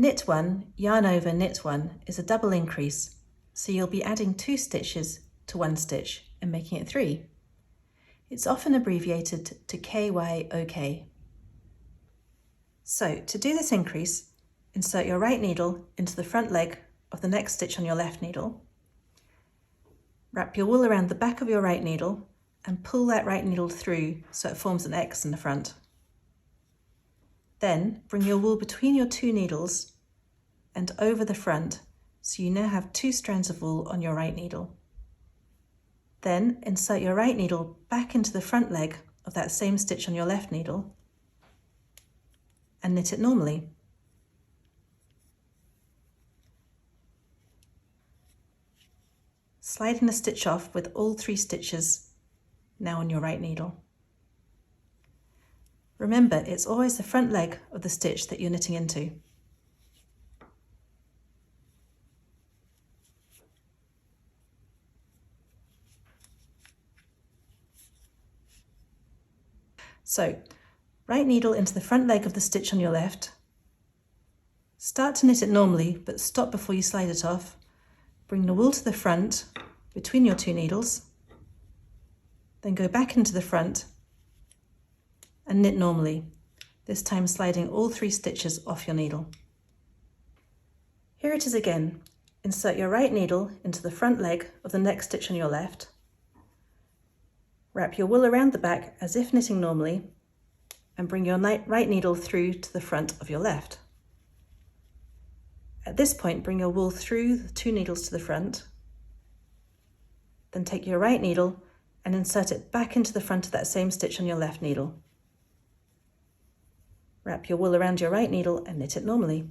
Knit 1, yarn over, knit 1 is a double increase, so you'll be adding 2 stitches to 1 stitch and making it 3. It's often abbreviated to KYOK. So to do this increase, insert your right needle into the front leg of the next stitch on your left needle, wrap your wool around the back of your right needle and pull that right needle through so it forms an X in the front. Then bring your wool between your 2 needles and over the front so you now have 2 strands of wool on your right needle. Then insert your right needle back into the front leg of that same stitch on your left needle and knit it normally. Slide in a stitch off with all 3 stitches now on your right needle. Remember, it's always the front leg of the stitch that you're knitting into. So, right needle into the front leg of the stitch on your left. Start to knit it normally, but stop before you slide it off. Bring the wool to the front between your 2 needles. Then go back into the front and knit normally, this time sliding all 3 stitches off your needle. Here it is again. Insert your right needle into the front leg of the next stitch on your left. Wrap your wool around the back as if knitting normally and bring your right needle through to the front of your left. At this point, bring your wool through the 2 needles to the front. Then take your right needle and insert it back into the front of that same stitch on your left needle. Wrap your wool around your right needle and knit it normally.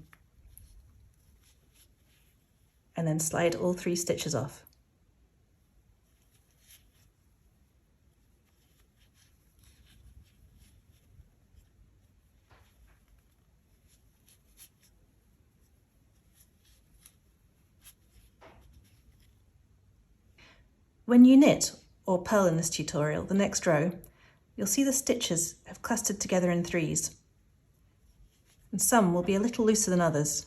And then slide all 3 stitches off. When you knit or purl in this tutorial, the next row, you'll see the stitches have clustered together in 3s. And some will be a little looser than others.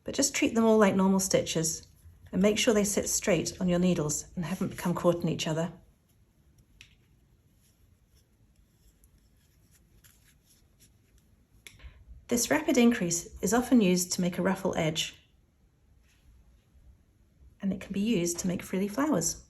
But just treat them all like normal stitches and make sure they sit straight on your needles and haven't become caught in each other. This rapid increase is often used to make a ruffle edge, and it can be used to make frilly flowers.